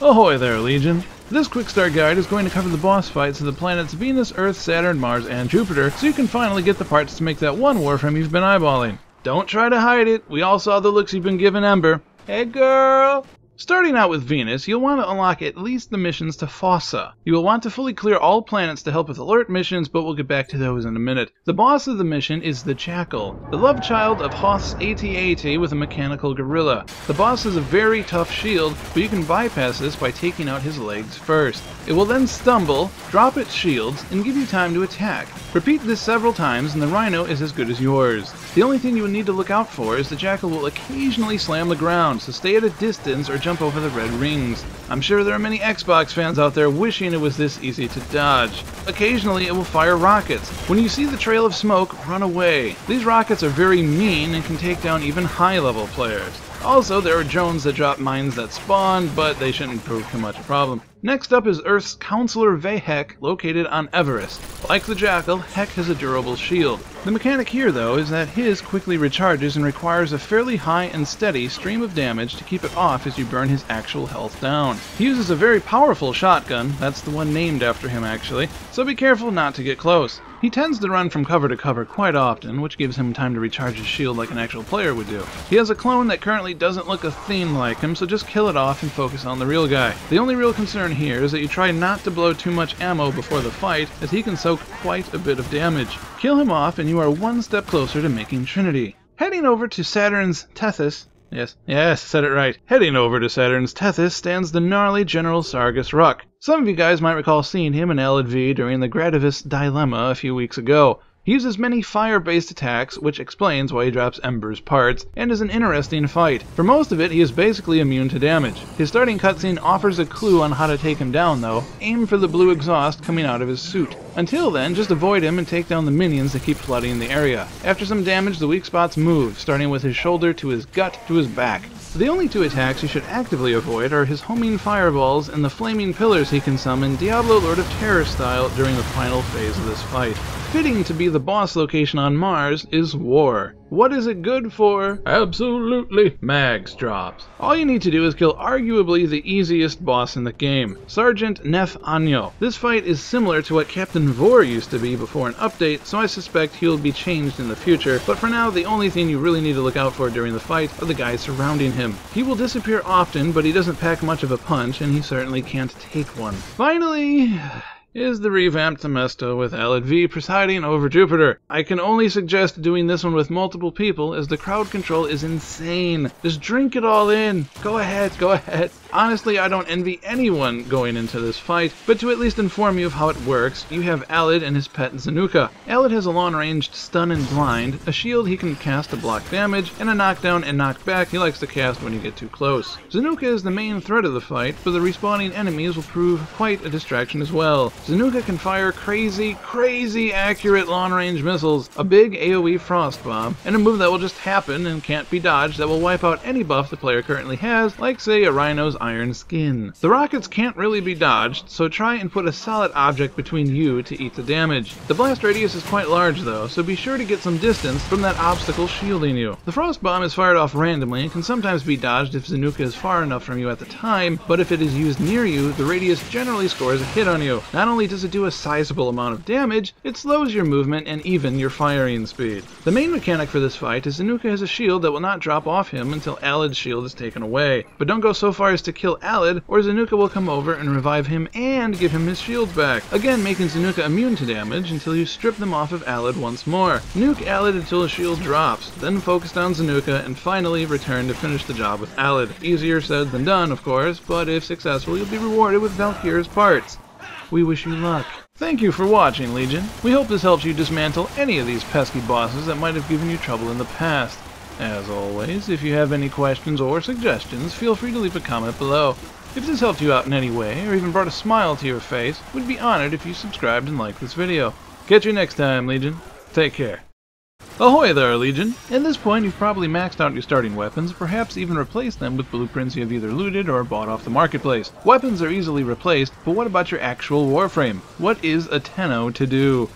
Ahoy there, Legion! This quick start guide is going to cover the boss fights of the planets Venus, Earth, Saturn, Mars, and Jupiter, so you can finally get the parts to make that one Warframe you've been eyeballing. Don't try to hide it, we all saw the looks you've been giving Ember. Hey girl! Starting out with Venus, you'll want to unlock at least the missions to Fossa. You will want to fully clear all planets to help with alert missions, but we'll get back to those in a minute. The boss of the mission is the Jackal, the love child of Hoth's AT-AT with a mechanical gorilla. The boss has a very tough shield, but you can bypass this by taking out his legs first. It will then stumble, drop its shields, and give you time to attack. Repeat this several times and the Rhino is as good as yours. The only thing you will need to look out for is the Jackal will occasionally slam the ground, so stay at a distance or jump over the red rings. I'm sure there are many Xbox fans out there wishing it was this easy to dodge. Occasionally it will fire rockets. When you see the trail of smoke, run away. These rockets are very mean and can take down even high-level players. Also, there are drones that drop mines that spawn, but they shouldn't prove too much a problem. Next up is Earth's Councilor Vay Hek, located on Everest. Like the Jackal, Hek has a durable shield. The mechanic here, though, is that his quickly recharges and requires a fairly high and steady stream of damage to keep it off as you burn his actual health down. He uses a very powerful shotgun, that's the one named after him actually, so be careful not to get close. He tends to run from cover to cover quite often, which gives him time to recharge his shield like an actual player would do. He has a clone that currently doesn't look a thing like him, so just kill it off and focus on the real guy. The only real concern here is that you try not to blow too much ammo before the fight, as he can soak quite a bit of damage. Kill him off and you are one step closer to making Trinity. Heading over to Saturn's Tethys, Yes, said it right. Heading over to Saturn's Tethys stands the gnarly General Sargas Ruk. Some of you guys might recall seeing him in Alid V during the Gradivis Dilemma a few weeks ago. He uses many fire-based attacks, which explains why he drops Ember's parts, and is an interesting fight. For most of it, he is basically immune to damage. His starting cutscene offers a clue on how to take him down though. Aim for the blue exhaust coming out of his suit. Until then, just avoid him and take down the minions that keep flooding the area. After some damage, the weak spots move, starting with his shoulder to his gut to his back. The only two attacks you should actively avoid are his homing fireballs and the flaming pillars he can summon Diablo Lord of Terror style during the final phase of this fight. Fitting to be the boss location on Mars is War. What is it good for? Absolutely mags drops. All you need to do is kill arguably the easiest boss in the game, Sergeant Nef Anyo. This fight is similar to what Captain Vor used to be before an update, so I suspect he'll be changed in the future, but for now the only thing you really need to look out for during the fight are the guys surrounding him. He will disappear often, but he doesn't pack much of a punch, and he certainly can't take one. Finally is the revamped Temesto with Alid V presiding over Jupiter. I can only suggest doing this one with multiple people as the crowd control is insane. Just drink it all in. Go ahead, go ahead. Honestly, I don't envy anyone going into this fight, but to at least inform you of how it works, you have Alid and his pet Zanuka. Alid has a long-ranged stun and blind, a shield he can cast to block damage, and a knockdown and knockback he likes to cast when you get too close. Zanuka is the main threat of the fight, but the respawning enemies will prove quite a distraction as well. Zanuka can fire crazy accurate long-range missiles, a big AoE frost bomb, and a move that will just happen and can't be dodged that will wipe out any buff the player currently has, like say a Rhino's iron skin. The rockets can't really be dodged, so try and put a solid object between you to eat the damage. The blast radius is quite large though, so be sure to get some distance from that obstacle shielding you. The frost bomb is fired off randomly and can sometimes be dodged if Zanuka is far enough from you at the time, but if it is used near you, the radius generally scores a hit on you. Not only does it do a sizable amount of damage, it slows your movement and even your firing speed. The main mechanic for this fight is Zanuka has a shield that will not drop off him until Alid's shield is taken away. But don't go so far as to kill Alid, or Zanuka will come over and revive him and give him his shield back, again making Zanuka immune to damage until you strip them off of Alid once more. Nuke Alid until his shield drops, then focus on Zanuka, and finally return to finish the job with Alid. Easier said than done, of course, but if successful, you'll be rewarded with Valkyr's parts. We wish you luck. Thank you for watching, Legion. We hope this helps you dismantle any of these pesky bosses that might have given you trouble in the past. As always, if you have any questions or suggestions, feel free to leave a comment below. If this helped you out in any way, or even brought a smile to your face, we'd be honored if you subscribed and liked this video. Catch you next time, Legion. Take care. Ahoy there, Legion! At this point, you've probably maxed out your starting weapons, perhaps even replaced them with blueprints you have either looted or bought off the marketplace. Weapons are easily replaced, but what about your actual Warframe? What is a Tenno to do?